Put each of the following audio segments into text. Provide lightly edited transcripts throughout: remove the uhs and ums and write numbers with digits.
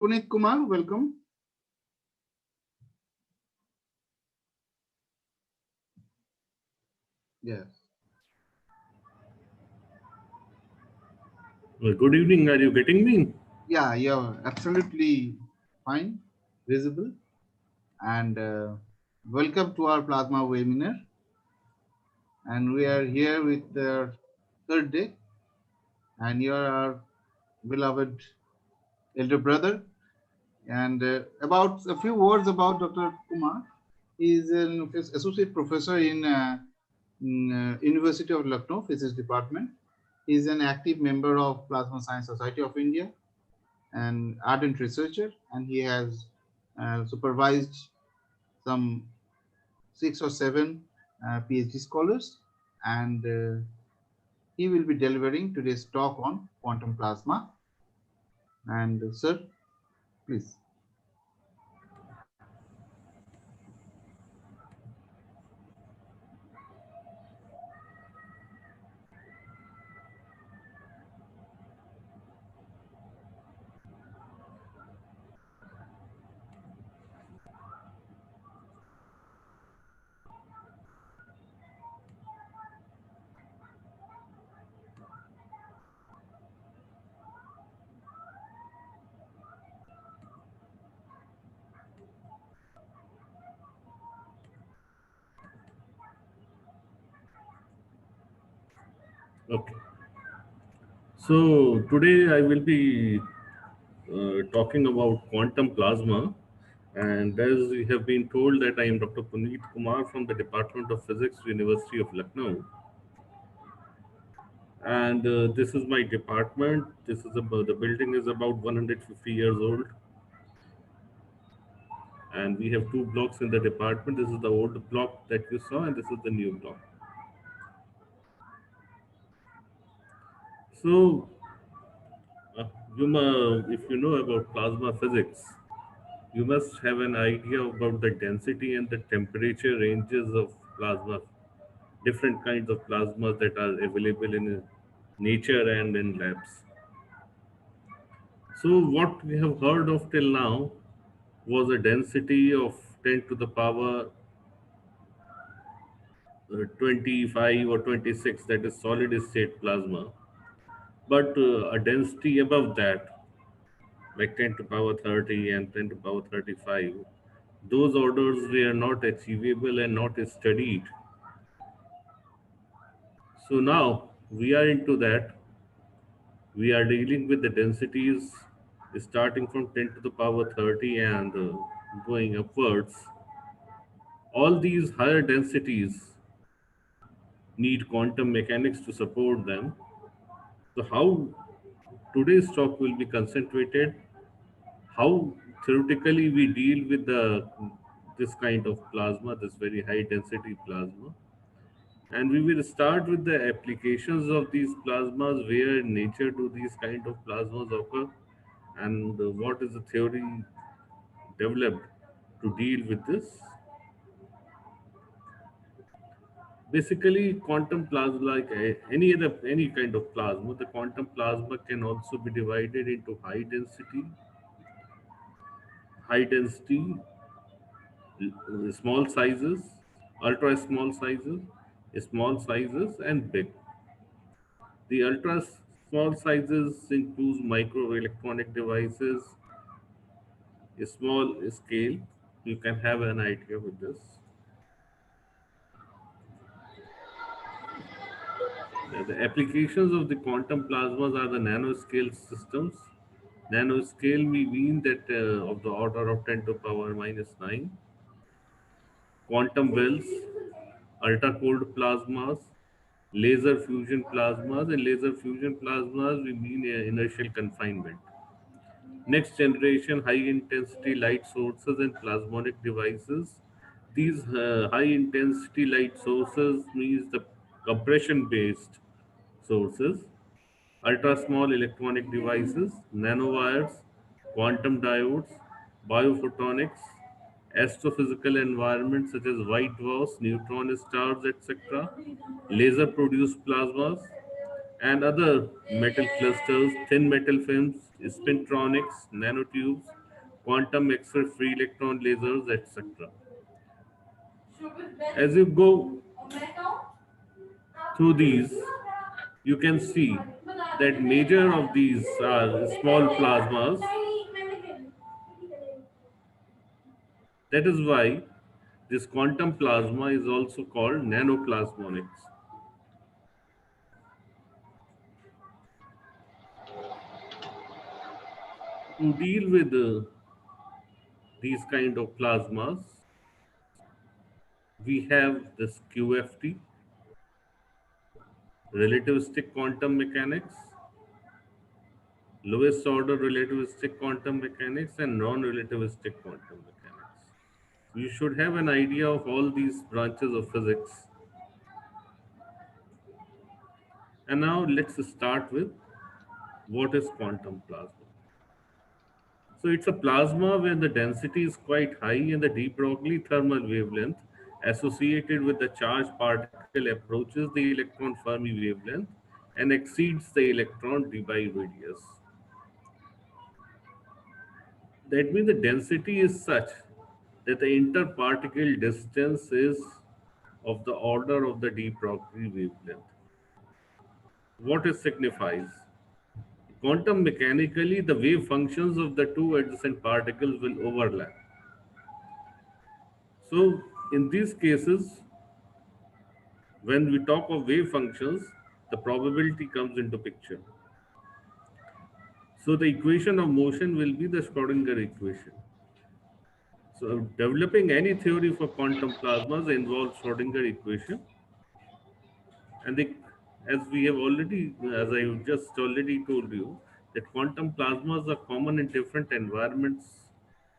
Puneet Kumar, welcome. Yes. Well, good evening. Are you getting me? Yeah, you're absolutely fine, visible, and welcome to our plasma webinar. And we are here with the third day, and you are our beloved elder brother. And about a few words about Dr. Kumar. He is an associate professor in University of Lucknow Physics Department. He is an active member of Plasma Science Society of India and ardent researcher, and he has supervised some 6 or 7 PhD scholars, and he will be delivering today's talk on quantum plasma. And sir, please. Okay. So today I will be talking about quantum plasma. And as we have been told that I am Dr. Puneet Kumar from the Department of Physics, University of Lucknow. And this is my department. This is about, the building is about 150 years old. And we have two blocks in the department. This is the old block that you saw, and this is the new block. So, uh, if you know about plasma physics, you must have an idea about the density and the temperature ranges of plasma, different kinds of plasmas that are available in nature and in labs. So, what we have heard of till now was a density of 10 to the power 25 or 26, that is solid state plasma. But a density above that, like 10 to power 30 and 10 to power 35, those orders were not achievable and not studied. So now we are into that. We are dealing with the densities starting from 10 to the power 30 and going upwards. All these higher densities need quantum mechanics to support them. So, how today's talk will be concentrated, how theoretically we deal with the this kind of plasma, this very high density plasma. And we will start with the applications of these plasmas, where in nature do these kind of plasmas occur, and what is the theory developed to deal with this. Basically, quantum plasma, like any kind of plasma, the quantum plasma can also be divided into high density, small sizes, ultra small sizes, and big. The ultra small sizes include microelectronic devices, a small scale. You can have an idea with this. The applications of the quantum plasmas are the nanoscale systems. Nanoscale we mean that of the order of 10 to power minus 9. Quantum wells, ultra cold plasmas, laser fusion plasmas, and laser fusion plasmas we mean inertial confinement. Next generation high intensity light sources and plasmonic devices. These high intensity light sources means the compression based sources, ultra small electronic devices, nanowires, quantum diodes, biophotonics, astrophysical environments such as white dwarfs, neutron stars, etc., laser produced plasmas, and other metal clusters, thin metal films, spintronics, nanotubes, quantum X-ray free electron lasers, etc. As you go through these, you can see that major of these are small plasmas. That is why this quantum plasma is also called nanoplasmonics. To deal with these kind of plasmas, we have this QFT, relativistic quantum mechanics, lowest order relativistic quantum mechanics, and non-relativistic quantum mechanics. You should have an idea of all these branches of physics. And now let's start with what is quantum plasma. So it's a plasma where the density is quite high and the de Broglie thermal wavelength associated with the charged particle approaches the electron Fermi wavelength and exceeds the electron Debye radius. That means the density is such that the interparticle distance is of the order of the de Broglie wavelength. What it signifies? Quantum mechanically, the wave functions of the two adjacent particles will overlap. So, in these cases, when we talk of wave functions, the probability comes into picture. So, the equation of motion will be the Schrodinger equation. So, developing any theory for quantum plasmas involves Schrodinger equation, and as we have already, as I just already told you, that quantum plasmas are common in different environments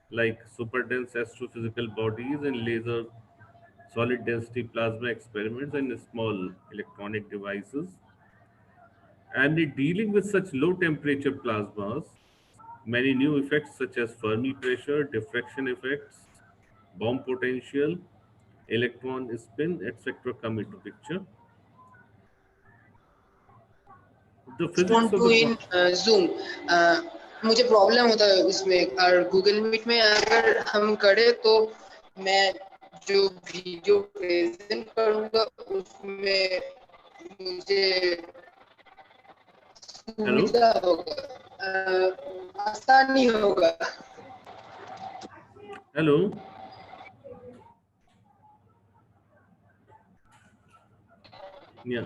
like superdense astrophysical bodies and laser solid density plasma experiments and small electronic devices. And in dealing with such low temperature plasmas, many new effects such as Fermi pressure, diffraction effects, bomb potential, electron spin, etc. come into picture. The physics want of to the in Zoom. मुझे problem होता है इसमें और Google meet में अगर हम करें तो मैं जो वीडियो प्रेजेंट करूंगा उसमें मुझे hello, सुविधा होगा, आसानी होगा. hello, yeah.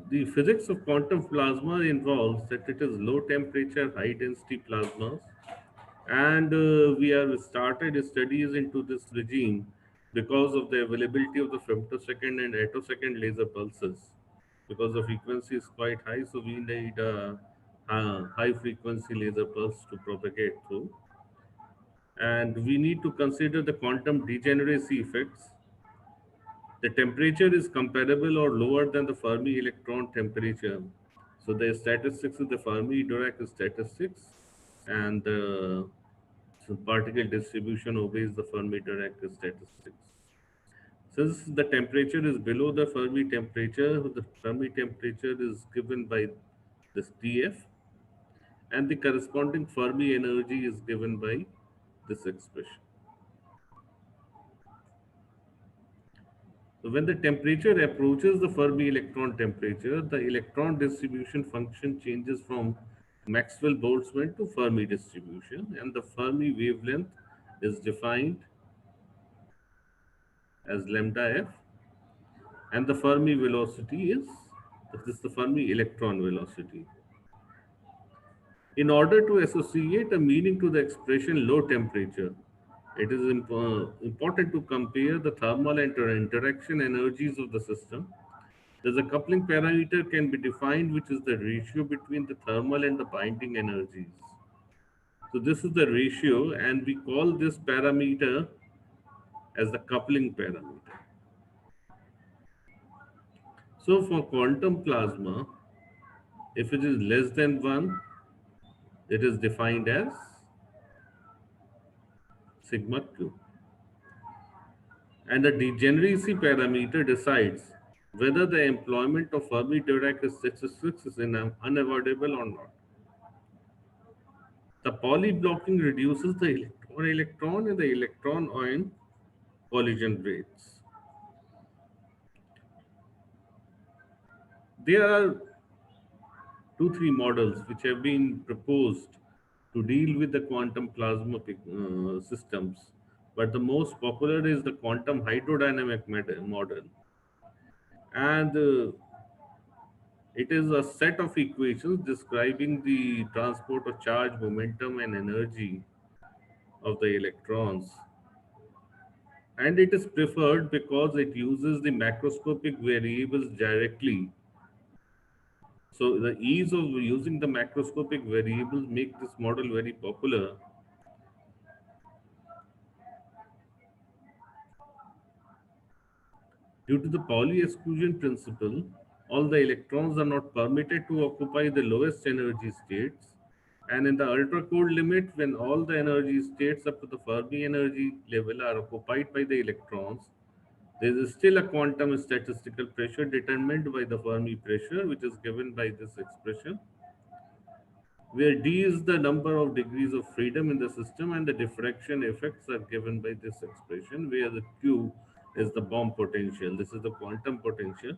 The physics of quantum plasma involves that it is low temperature, high density plasmas, and we have started studies into this regime because of the availability of the femtosecond and attosecond laser pulses. Because the frequency is quite high, so we need a high frequency laser pulse to propagate through. And we need to consider the quantum degeneracy effects. The temperature is comparable or lower than the Fermi electron temperature. So the statistics is the Fermi Dirac statistics, and the particle distribution obeys the Fermi Dirac statistics. Since the temperature is below the Fermi temperature, the Fermi temperature is given by this TF, and the corresponding Fermi energy is given by this expression. So when the temperature approaches the Fermi electron temperature, the electron distribution function changes from Maxwell-Boltzmann to Fermi distribution, and the Fermi wavelength is defined as lambda f, and the Fermi velocity is this is the Fermi electron velocity. In order to associate a meaning to the expression low temperature, it is important to compare the thermal and interaction energies of the system. There's a coupling parameter can be defined, which is the ratio between the thermal and the binding energies. So this is the ratio, and we call this parameter as the coupling parameter. So for quantum plasma, if it is less than 1, it is defined as sigma q. And the degeneracy parameter decides whether the employment of Fermi-Dirac statistics is unavoidable or not. The Pauli blocking reduces the electron-electron and the electron-ion collision rates. There are 2-3 models which have been proposed to deal with the quantum plasma systems, but the most popular is the quantum hydrodynamic model, and it is a set of equations describing the transport of charge, momentum, and energy of the electrons. And it is preferred because it uses the macroscopic variables directly. So the ease of using the macroscopic variables make this model very popular. Due to the Pauli exclusion principle, all the electrons are not permitted to occupy the lowest energy states. And in the ultra cold limit, when all the energy states up to the Fermi energy level are occupied by the electrons, there is still a quantum statistical pressure determined by the Fermi pressure, which is given by this expression, where d is the number of degrees of freedom in the system and the diffraction effects are given by this expression, where the q is the bomb potential. This is the quantum potential.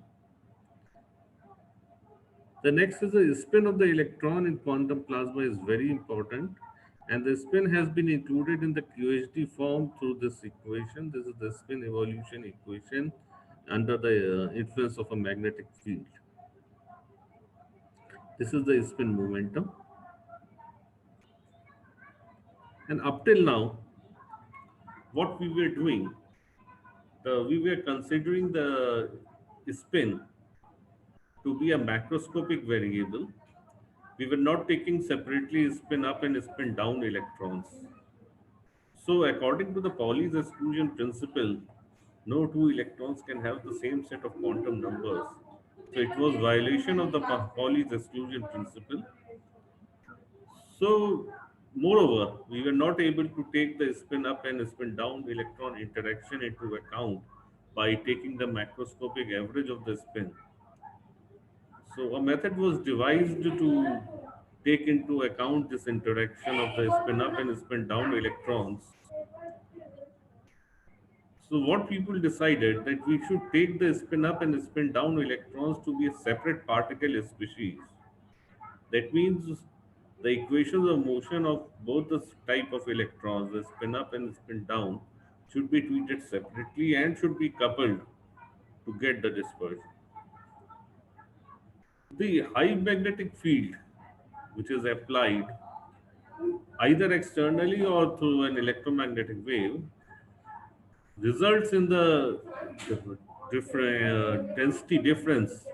The next is the spin of the electron in quantum plasma is very important, and the spin has been included in the QHD form through this equation. This is the spin evolution equation under the influence of a magnetic field. This is the spin momentum. And up till now, what we were doing, we were considering the spin to be a macroscopic variable. We were not taking separately spin up and spin down electrons. So according to the Pauli's exclusion principle, no two electrons can have the same set of quantum numbers. So it was violation of the Pauli's exclusion principle. So moreover, we were not able to take the spin up and spin down electron interaction into account by taking the macroscopic average of the spin. So a method was devised to take into account this interaction of the spin up and spin down electrons. So what people decided that we should take the spin up and spin down electrons to be a separate particle species. That means the equations of motion of both the type of electrons, the spin up and spin down, should be treated separately and should be coupled to get the dispersion. The high magnetic field, which is applied either externally or through an electromagnetic wave, results in the different density difference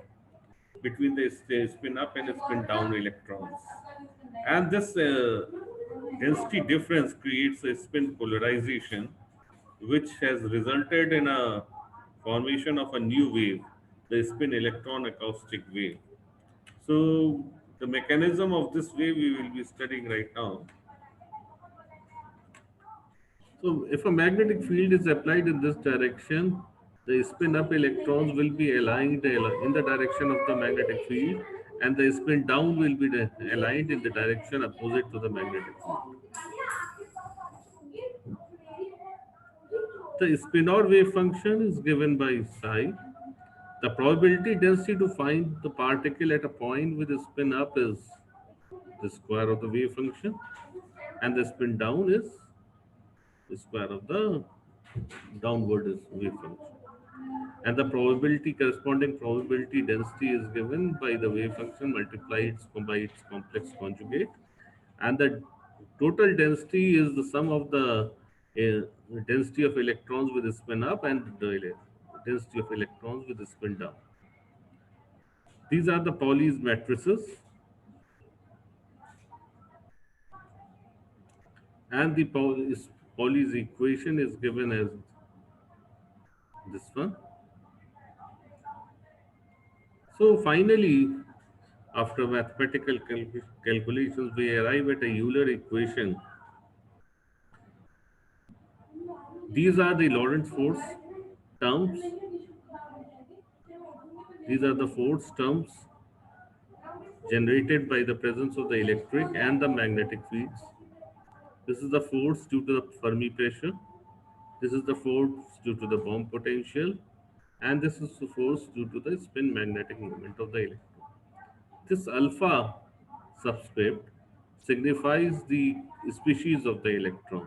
between the spin up and spin down electrons. And this density difference creates a spin polarization, which has resulted in a formation of a new wave, the spin electron acoustic wave. So the mechanism of this wave we will be studying right now. So if a magnetic field is applied in this direction, the spin up electrons will be aligned in the direction of the magnetic field, and the spin down will be aligned in the direction opposite to the magnetic field. The spinor wave function is given by psi. The probability density to find the particle at a point with a spin up is the square of the wave function, and the spin down is the square of the downward wave function. And the corresponding probability density is given by the wave function multiplied by its complex conjugate. And the total density is the sum of the density of electrons with a spin up and the density of electrons with a spin down. These are the Pauli's matrices. And the Pauli's equation is given as this one. So finally, after mathematical calculations, we arrive at a Euler equation. These are the Lorentz force terms. These are the force terms generated by the presence of the electric and the magnetic fields. This is the force due to the Fermi pressure. This is the force due to the bomb potential. And this is the force due to the spin magnetic moment of the electron. This alpha subscript signifies the species of the electron,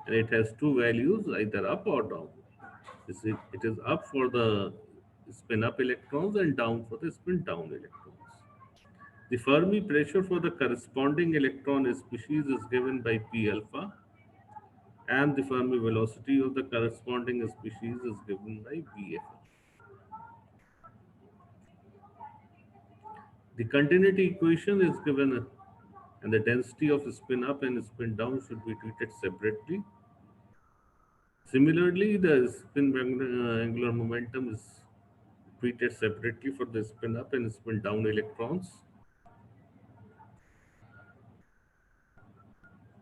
and it has two values, either up or down. It is up for the spin up electrons and down for the spin down electrons. The Fermi pressure for the corresponding electron species is given by P alpha, and the Fermi velocity of the corresponding species is given by Vf. The continuity equation is given, and the density of spin up and spin down should be treated separately. Similarly, the angular momentum is treated separately for the spin up and spin down electrons.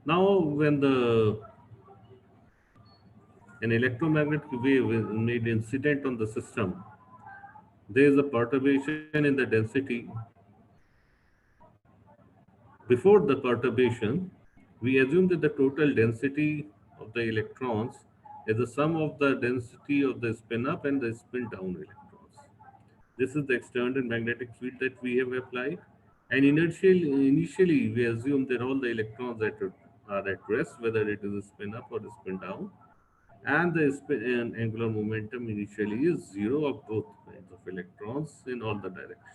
Now, when an electromagnetic wave is made incident on the system, there is a perturbation in the density. Before the perturbation, we assume that the total density of the electrons is the sum of the density of the spin up and the spin down electrons. This is the external magnetic field that we have applied. And initially we assume that all the electrons that are at rest, whether it is a spin up or a spin down, and the spin and angular momentum initially is zero of both kinds of electrons in all the directions.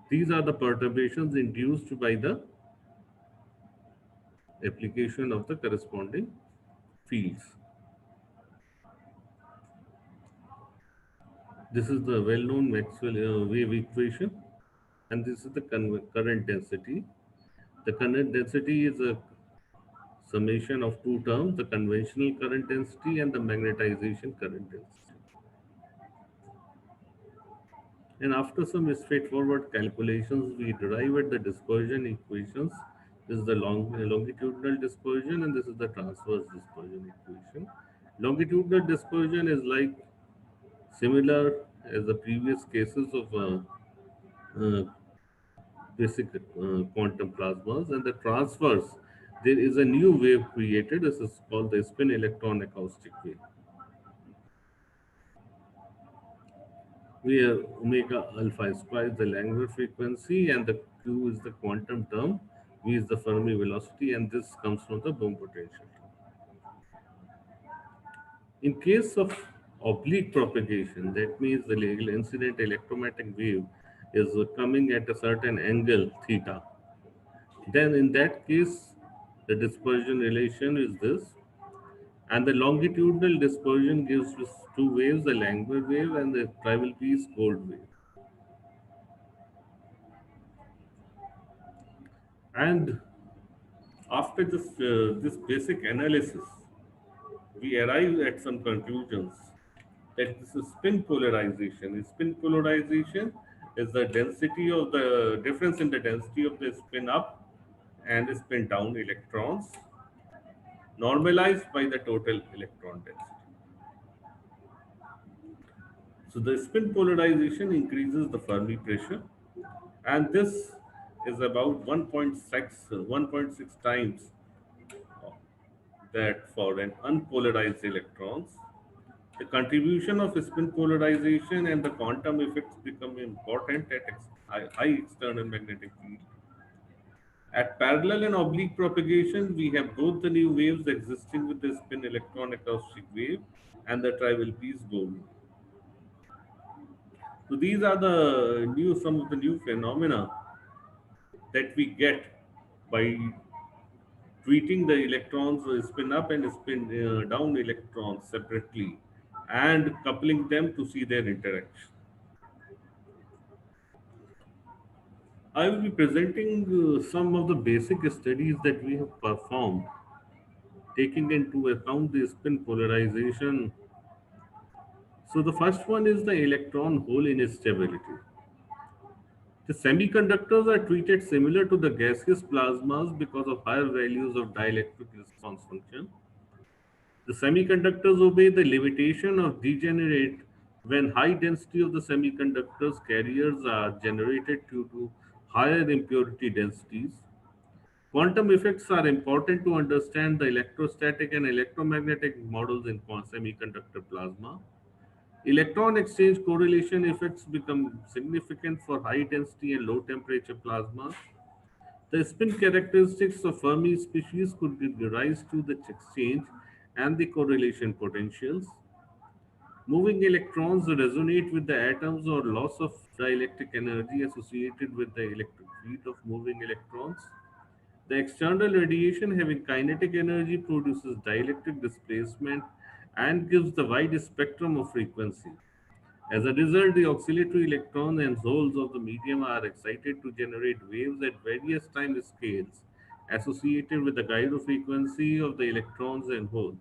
These are the perturbations induced by the application of the corresponding fields. This is the well-known Maxwell wave equation, and this is the current density. The current density is a summation of two terms, the conventional current density and the magnetization current density. And after some straightforward calculations, we derived the dispersion equations. This is the longitudinal dispersion, and this is the transverse dispersion equation. Longitudinal dispersion is like similar as the previous cases of basic quantum plasmas, and the transverse, there is a new wave created. This is called the spin electron acoustic wave. Where omega alpha square is the Langmuir frequency and the q is the quantum term, v is the Fermi velocity, and this comes from the bomb potential. In case of oblique propagation, that means the incident electromagnetic wave is coming at a certain angle theta. Then in that case, the dispersion relation is this, and the longitudinal dispersion gives us two waves, the Langmuir wave and the triple piece gold wave. And after this basic analysis, we arrive at some conclusions that this is spin polarization. Spin polarization is the density of the difference in the density of the spin up and spin down electrons normalized by the total electron density. So the spin polarization increases the Fermi pressure, and this is about 1.6 times that for an unpolarized electrons. The contribution of spin polarization and the quantum effects become important at high external magnetic field. At parallel and oblique propagation, we have both the new waves existing with the spin electron acoustic wave and the triple piece gold. So these are some of the new phenomena that we get by treating the electrons spin up and spin down electrons separately and coupling them to see their interaction. I will be presenting some of the basic studies that we have performed, taking into account the spin polarization. So the first one is the electron hole instability. The semiconductors are treated similar to the gaseous plasmas because of higher values of dielectric response function. The semiconductors obey the levitation of degenerate when high density of the semiconductors carriers are generated due to higher impurity densities. Quantum effects are important to understand the electrostatic and electromagnetic models in semiconductor plasma. Electron exchange correlation effects become significant for high density and low temperature plasma. The spin characteristics of Fermi species could give rise to the exchange and the correlation potentials. Moving electrons resonate with the atoms or loss of dielectric energy associated with the electric field of moving electrons. The external radiation having kinetic energy produces dielectric displacement and gives the wide spectrum of frequency. As a result, the oscillatory electrons and holes of the medium are excited to generate waves at various time scales associated with the gyrofrequency of the electrons and holes.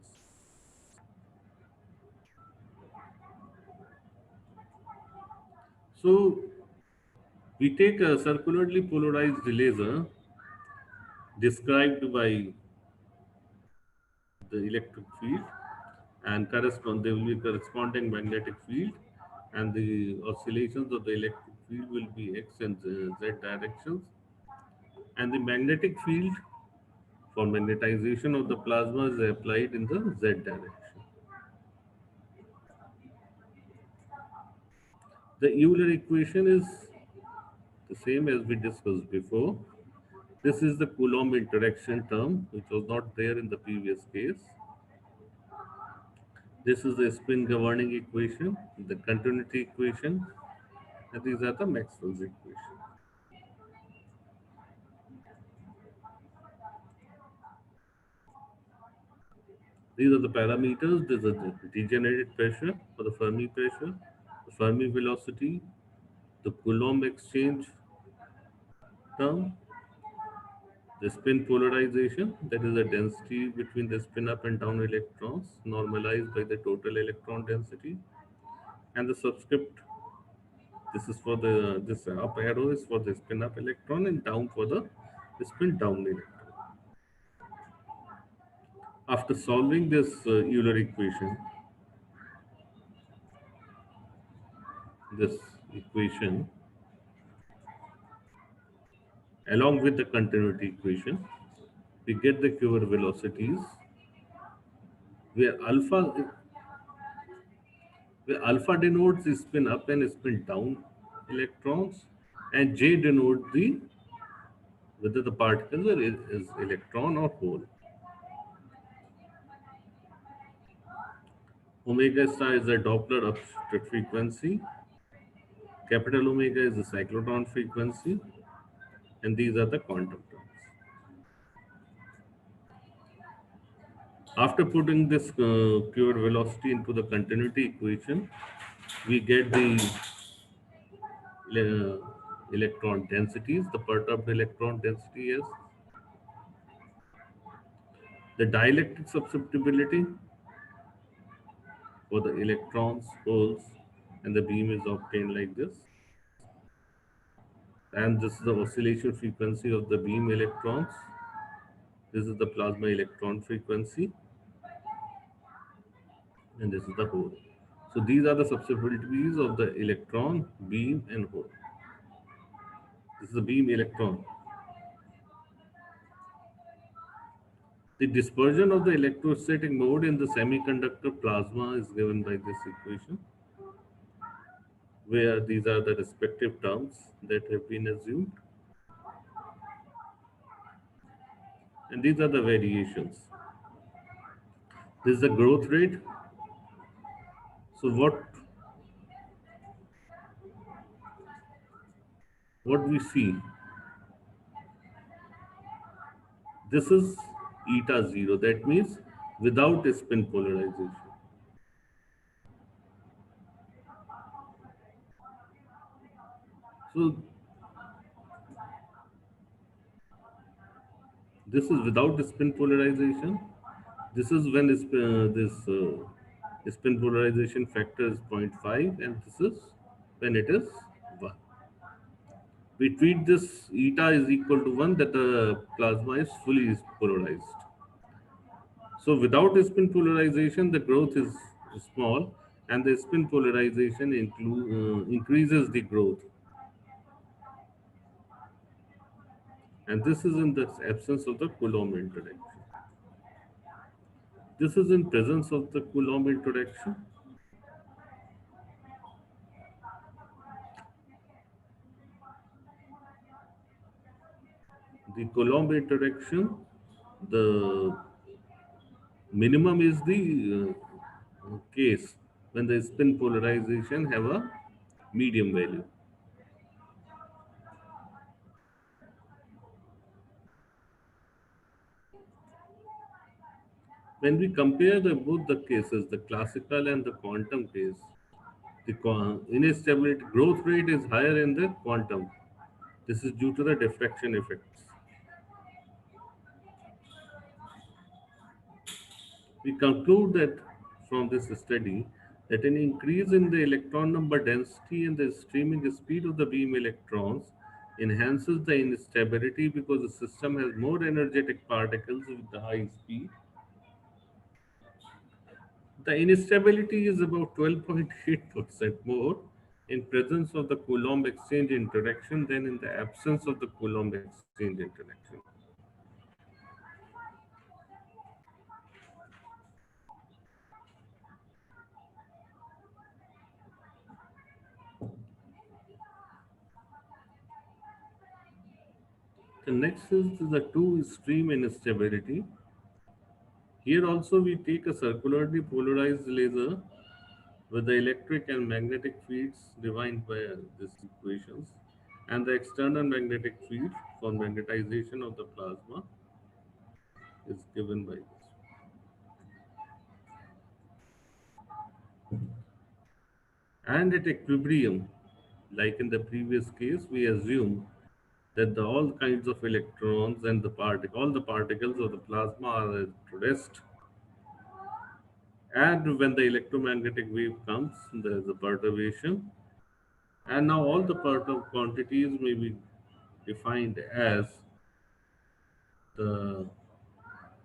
So, we take a circularly polarized laser described by the electric field and there will be corresponding magnetic field, and the oscillations of the electric field will be x and z directions, and the magnetic field for magnetization of the plasma is applied in the z direction. The Euler equation is the same as we discussed before. This is the Coulomb interaction term, which was not there in the previous case. This is the spin governing equation, the continuity equation, and these are the Maxwell's equation. These are the parameters. This is the degenerated pressure for the Fermi pressure, the Fermi velocity, the Coulomb exchange term, the spin polarization, that is the density between the spin up and down electrons normalized by the total electron density, and the subscript. This is for the this up arrow is for the spin up electron and down for the spin down electron. After solving this Euler equation, this equation along with the continuity equation, we get the quiver velocities where alpha denotes the spin up and spin down electrons, and J denotes the whether the particle is electron or hole. Omega star is the Doppler upshift frequency. Capital omega is the cyclotron frequency, and these are the quantum terms. After putting this pure velocity into the continuity equation, we get the electron densities. The perturbed electron density is the dielectric susceptibility for the electrons, holes, and the beam is obtained like this. And this is the oscillation frequency of the beam electrons. This is the plasma electron frequency, and this is the hole. So these are the susceptibilities of the electron, beam, and hole. This is the beam electron. The dispersion of the electrostatic mode in the semiconductor plasma is given by this equation, where these are the respective terms that have been assumed. And these are the variations. This is the growth rate. So what we see, this is eta 0. That means without a spin polarization. So this is without the spin polarization. This is when spin polarization factor is 0.5, and this is when it is 1. We treat this eta is equal to 1, that the plasma is fully polarized. So without spin polarization, the growth is small, and the spin polarization increases the growth. And this is in the absence of the Coulomb interaction. This is in presence of the Coulomb interaction. The Coulomb interaction, the minimum is the case when the spin polarization have a medium value. When we compare both the cases, the classical and the quantum case, the instability growth rate is higher in the quantum. This is due to the diffraction effects. We conclude that from this study that an increase in the electron number density and the streaming speed of the beam electrons enhances the instability because the system has more energetic particles with the high speed. The instability is about 12.8% more in presence of the Coulomb exchange interaction than in the absence of the Coulomb exchange interaction. The next is the two-stream instability. Here also we take a circularly polarized laser with the electric and magnetic fields defined by these equations, and the external magnetic field for magnetization of the plasma is given by this. And at equilibrium, like in the previous case, we assume that all kinds of electrons and all the particles of the plasma are at rest. And when the electromagnetic wave comes, there is a perturbation. And now all the perturbed quantities may be defined as the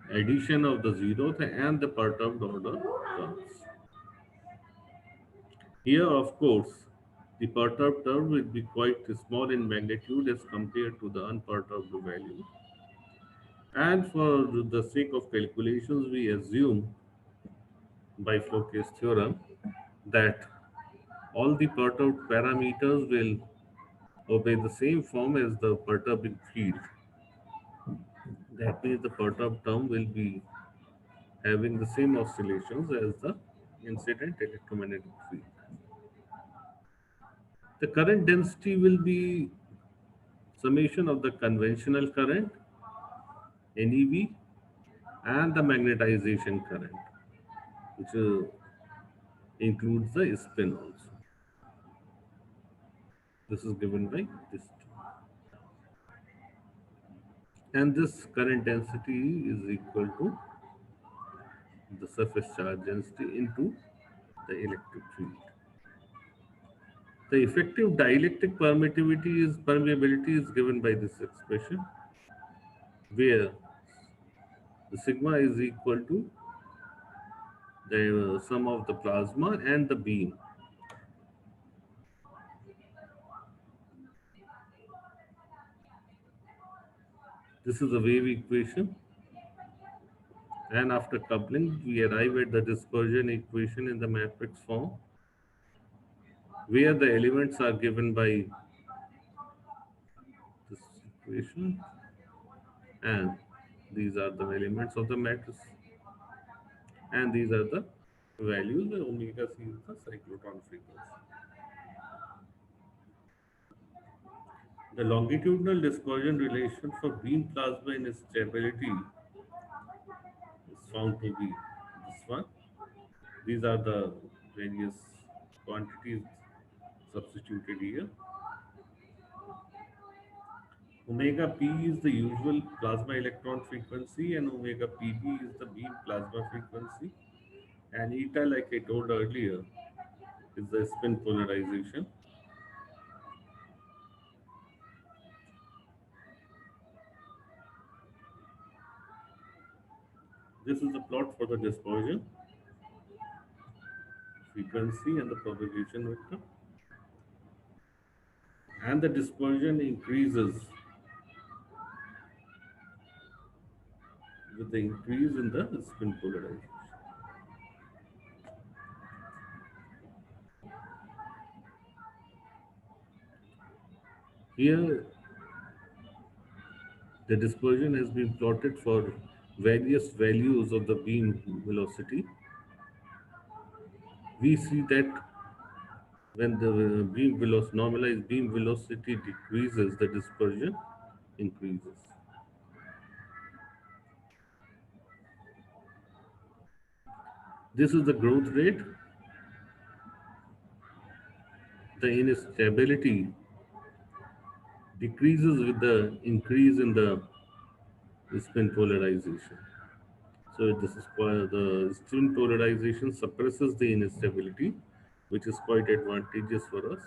addition of the zeroth and the perturbed order terms. Here, of course, the perturbed term will be quite small in magnitude as compared to the unperturbed value. And for the sake of calculations, we assume by Floquet's theorem that all the perturbed parameters will obey the same form as the perturbing field. That means the perturbed term will be having the same oscillations as the incident electromagnetic field. The current density will be summation of the conventional current, NEV, and the magnetization current, which includes the spin also. This is given by this. And this current density is equal to the surface charge density into the electric field. The effective dielectric permeability is given by this expression, where the sigma is equal to the sum of the plasma and the beam. This is the wave equation. And after coupling, we arrive at the dispersion equation in the matrix form, where the elements are given by this equation, and these are the elements of the matrix, and these are the values. The omega c is the cyclotron frequency. The longitudinal dispersion relation for beam plasma instability is found to be this one. These are the various quantities substituted here. Omega p is the usual plasma electron frequency, and omega pb is the beam plasma frequency. And eta, like I told earlier, is the spin polarization. This is the plot for the dispersion. If frequency and the propagation vector. And the dispersion increases with the increase in the spin polarization. Here, the dispersion has been plotted for various values of the beam velocity. We see that when the normalized beam velocity decreases, the dispersion increases. This is the growth rate. The instability decreases with the increase in the spin polarization. So this is why the spin polarization suppresses the instability, which is quite advantageous for us.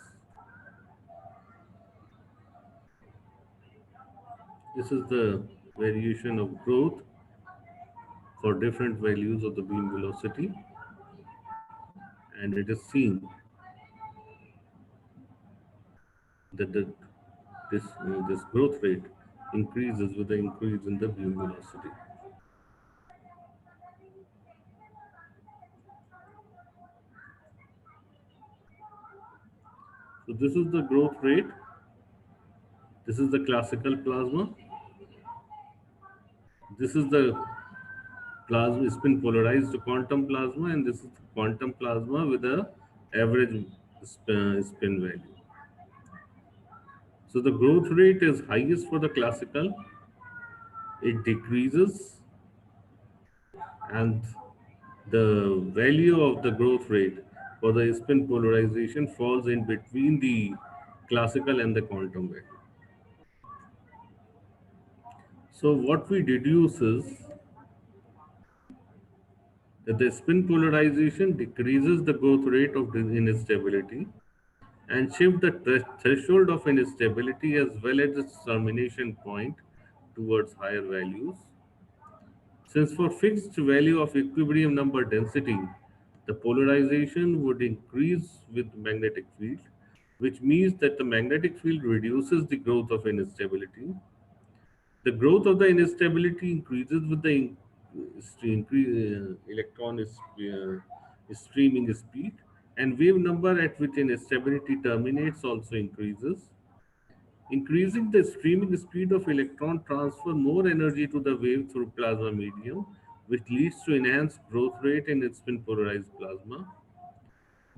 This is the variation of growth for different values of the beam velocity, and it is seen that this growth rate increases with the increase in the beam velocity. So this is the growth rate. This is the classical plasma. This is the plasma spin polarized quantum plasma, and this is the quantum plasma with a average spin value. So the growth rate is highest for the classical. It decreases, and the value of the growth rate for the spin polarization falls in between the classical and the quantum value. So what we deduce is that the spin polarization decreases the growth rate of the instability and shift the threshold of instability as well as its termination point towards higher values. Since for fixed value of equilibrium number density, the polarization would increase with magnetic field, which means that the magnetic field reduces the growth of instability. The growth of the instability increases with the electron streaming speed, and wave number at which instability terminates also increases. Increasing the streaming speed of electron transfer more energy to the wave through plasma medium, which leads to enhanced growth rate in spin polarized plasma.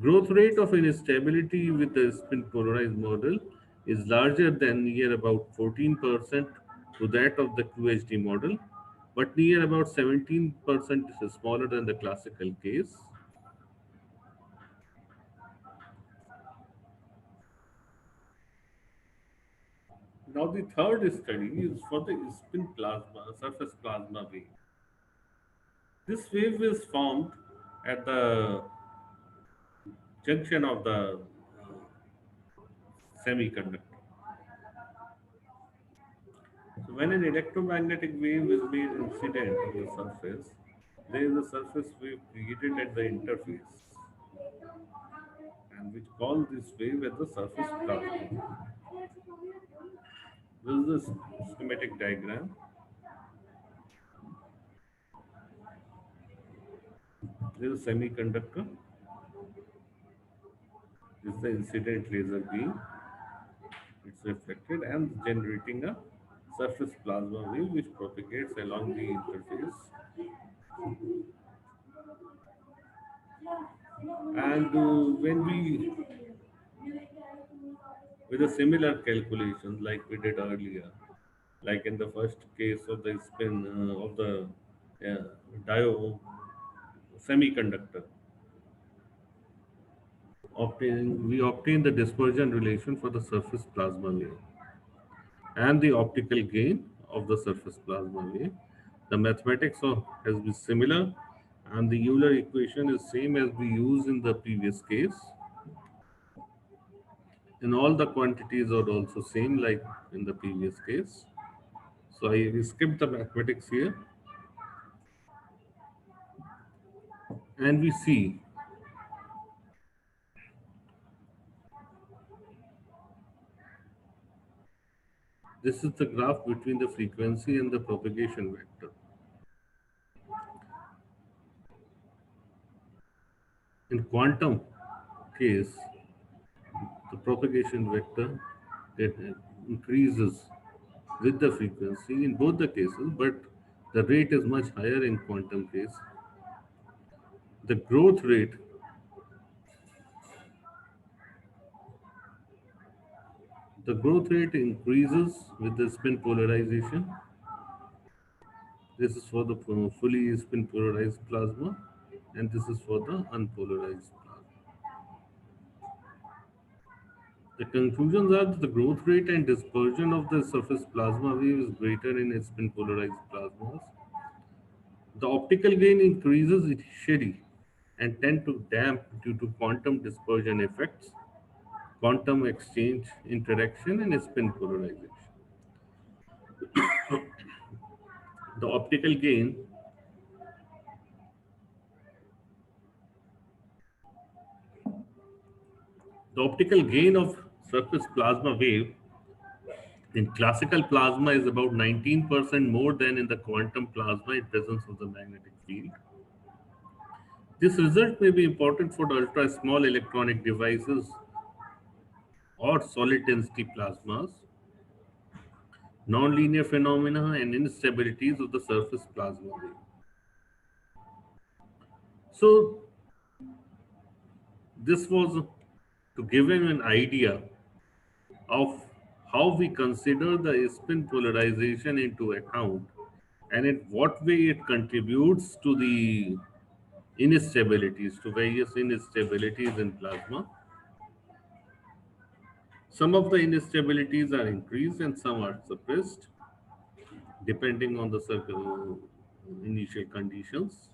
Growth rate of instability with the spin polarized model is larger than near about 14% to that of the QHD model, but near about 17% is smaller than the classical case. Now the third study is for the spin plasma, surface plasma wave. This wave is formed at the junction of the semiconductor. So when an electromagnetic wave is made incident on the surface, there is a surface wave created at the interface, and which call this wave as the surface plasma. This is the schematic diagram. This is a semiconductor. This is the incident laser beam. It's reflected and generating a surface plasma wave which propagates along the interface. And when we, with a similar calculation like we did earlier, like in the first case of the spin of the diode semiconductor, we obtain the dispersion relation for the surface plasma wave and the optical gain of the surface plasma wave. The mathematics has been similar, and the Euler equation is same as we used in the previous case. And all the quantities are also same like in the previous case. So I skipped the mathematics here. And we see This is the graph between the frequency and the propagation vector. In quantum case, the propagation vector it increases with the frequency in both the cases, but the rate is much higher in quantum case. The growth rate increases with the spin polarization. This is for the fully spin polarized plasma, and this is for the unpolarized plasma. The conclusions are that the growth rate and dispersion of the surface plasma wave is greater in spin polarized plasmas. The optical gain increases initially and tend to damp due to quantum dispersion effects, quantum exchange interaction, and spin polarization. The optical gain of surface plasma wave in classical plasma is about 19% more than in the quantum plasma in presence of the magnetic field. This result may be important for the ultra small electronic devices or solid density plasmas, nonlinear phenomena, and instabilities of the surface plasma wave. So, this was to give him an idea of how we consider the spin polarization into account and in what way it contributes to the instabilities, to various instabilities in plasma. Some of the instabilities are increased and some are suppressed depending on the circle initial conditions.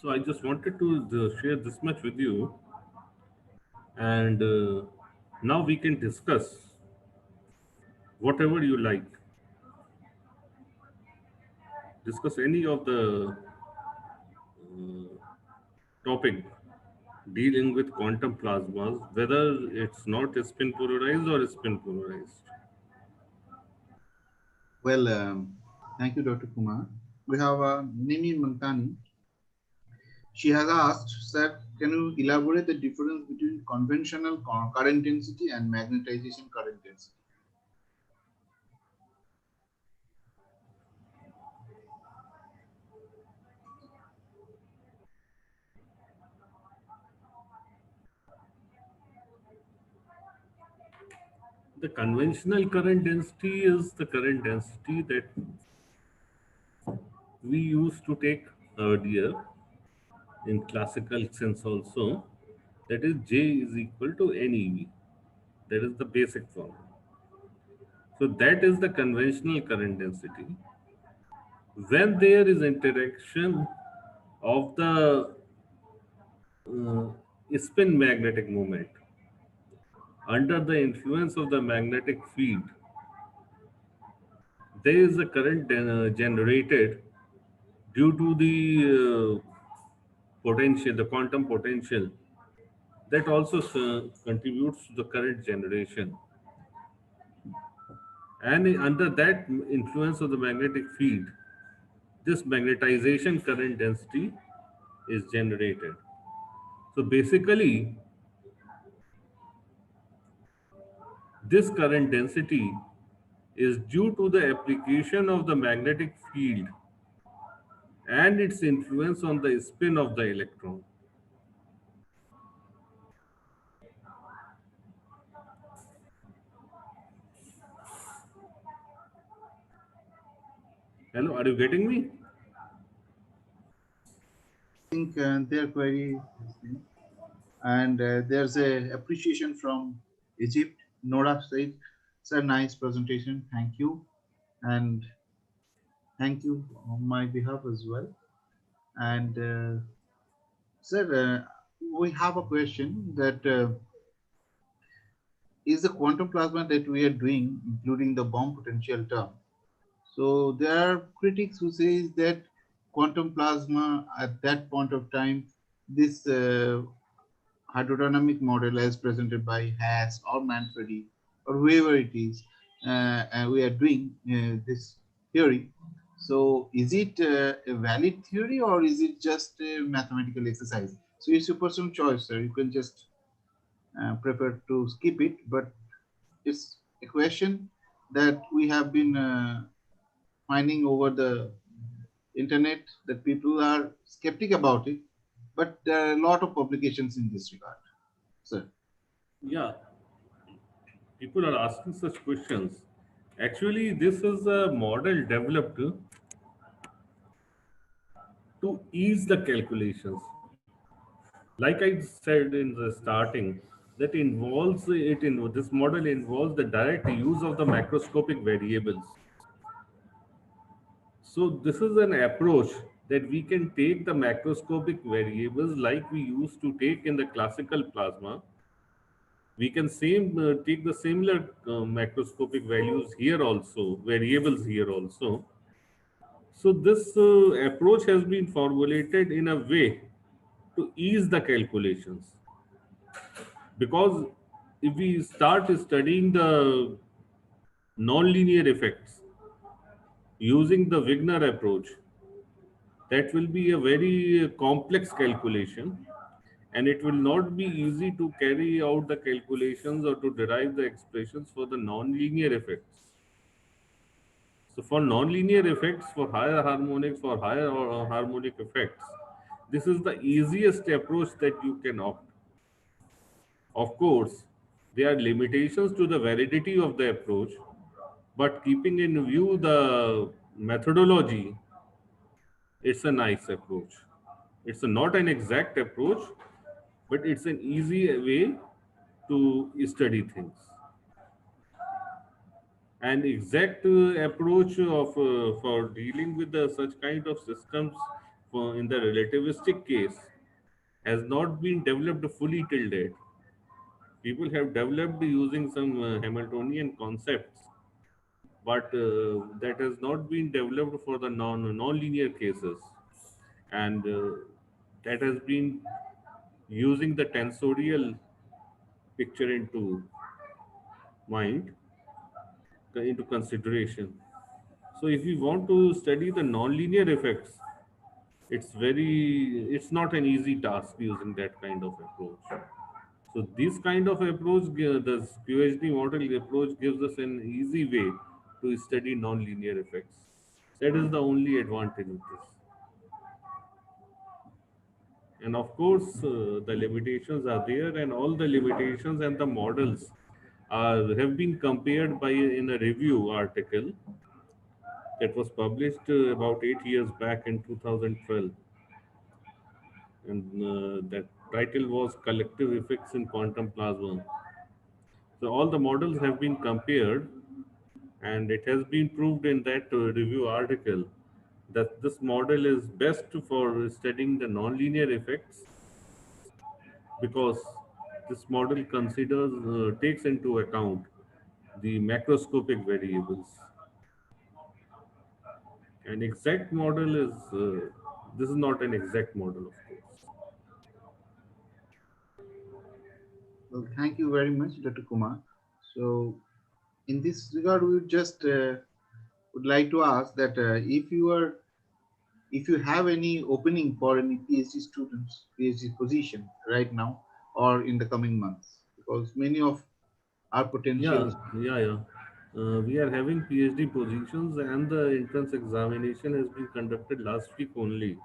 So I just wanted to share this much with you, and now we can discuss whatever you like. Discuss any of the topic dealing with quantum plasmas, whether it's not spin polarized or spin polarized. Well, thank you, Dr. Kumar. We have Nimi Mantani. She has asked, sir, can you elaborate the difference between conventional current density and magnetization current density? The conventional current density is the current density that we used to take earlier in classical sense also. That is J is equal to NeV. That is the basic formula. So that is the conventional current density. When there is interaction of the uh, spin magnetic moment under the influence of the magnetic field, there is a current generated due to the potential, the quantum potential that also contributes to the current generation. And under that influence of the magnetic field, this magnetization current density is generated. So basically, this current density is due to the application of the magnetic field and its influence on the spin of the electron. Hello, are you getting me? I think their query has been And there's a appreciation from Egypt. Nora said, "Sir, nice presentation. Thank you, and thank you on my behalf as well." And sir, we have a question that is the quantum plasma that we are doing, including the bomb potential term. So there are critics who say that quantum plasma at that point of time, this hydrodynamic model as presented by Haas or Manfredi or whoever it is, and we are doing this theory. So is it a valid theory or is it just a mathematical exercise? So it's your personal choice, sir. You can just prefer to skip it, but it's a question that we have been finding over the internet that people are skeptic about it, but there are a lot of publications in this regard, sir. Yeah, people are asking such questions. Actually, this is a model developed to ease the calculations. Like I said in the starting, that involves it in this model involves the direct use of the macroscopic variables. So this is an approach that we can take the macroscopic variables like we used to take in the classical plasma. We can take the similar macroscopic values here also, variables here also. So this approach has been formulated in a way to ease the calculations, because if we start studying the nonlinear effects using the Wigner approach, that will be a very complex calculation, and it will not be easy to carry out the calculations or to derive the expressions for the nonlinear effects. So for nonlinear effects, for higher harmonics, for higher harmonic effects, this is the easiest approach that you can opt. Of course, there are limitations to the validity of the approach, but keeping in view the methodology, it's a nice approach. It's not an exact approach, but it's an easy way to study things. An exact approach of for dealing with such kind of systems in the relativistic case has not been developed fully till date. People have developed using some Hamiltonian concepts, but that has not been developed for the non-linear cases, and that has been using the tensorial picture into mind, into consideration. So if we want to study the nonlinear effects, it's not an easy task using that kind of approach. So this kind of approach, the QHD model approach gives us an easy way to study nonlinear effects. That is the only advantage of this. And of course, the limitations are there, and all the limitations and the models have been compared by in a review article that was published about 8 years back in 2012, and that title was "Collective Effects in Quantum Plasma." So all the models have been compared, and it has been proved in that review article that this model is best for studying the nonlinear effects, because this model considers takes into account the macroscopic variables. An exact model is this is not an exact model, of course. Well, thank you very much, Dr. Kumar. So, in this regard, we would just would like to ask that if you have any opening for any PhD students, PhD position right now or in the coming months, because many of our Yeah, potential. yeah, yeah. We are having PhD positions, and the entrance examination has been conducted last week only,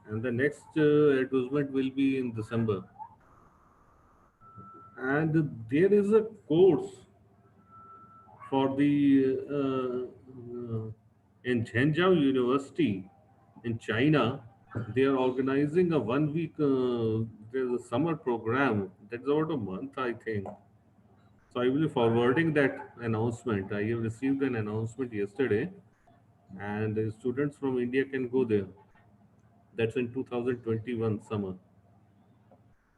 and the next advertisement will be in December. And there is a course for the in Zhengzhou University in China. They are organizing a 1 week there's a summer program. That's about a month, I think. So I will be forwarding that announcement. I have received an announcement yesterday, and the students from India can go there. That's in 2021 summer.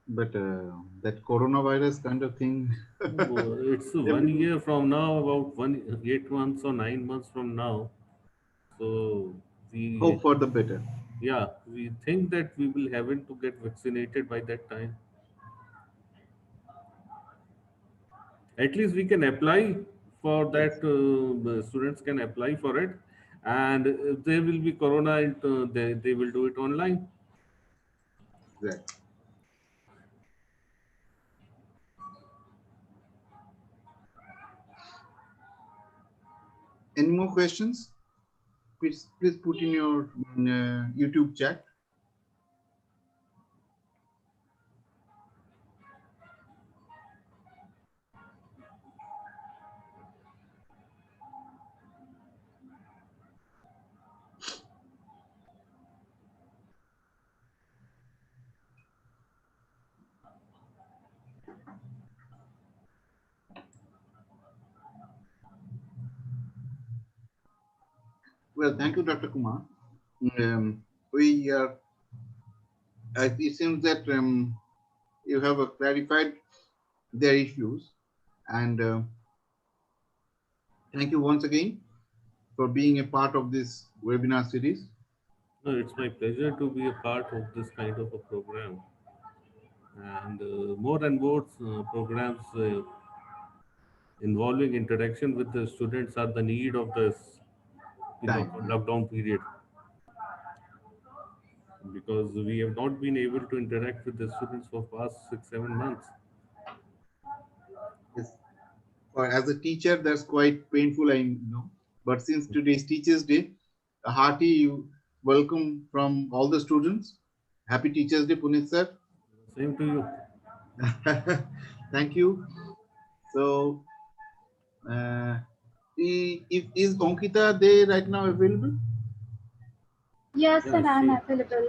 But that coronavirus kind of thing, It's 1 year from now, about 8 months or 9 months from now. So we, hope for the better. yeah, we think that we will have it to get vaccinated by that time. At least we can apply for Yes, that. The students can apply for it, and if there will be corona, they will do it online. exactly. Any more questions? Please put in your YouTube chat. Well, thank you, Dr. Kumar. We it seems that you have clarified their issues, and thank you once again for being a part of this webinar series. No, it's my pleasure to be a part of this kind of a program, and more and more programs involving interaction with the students are the need of this, Time. lockdown period, because we have not been able to interact with the students for past 6 7 months. Yes. Or as a teacher, that's quite painful, I know. But since today is Teachers' Day, a hearty welcome from all the students. Happy Teachers' Day, Puneet sir. Same to you. Thank you. So, if is Ankita there right now available? Yes, Yeah, sir, I'm she available.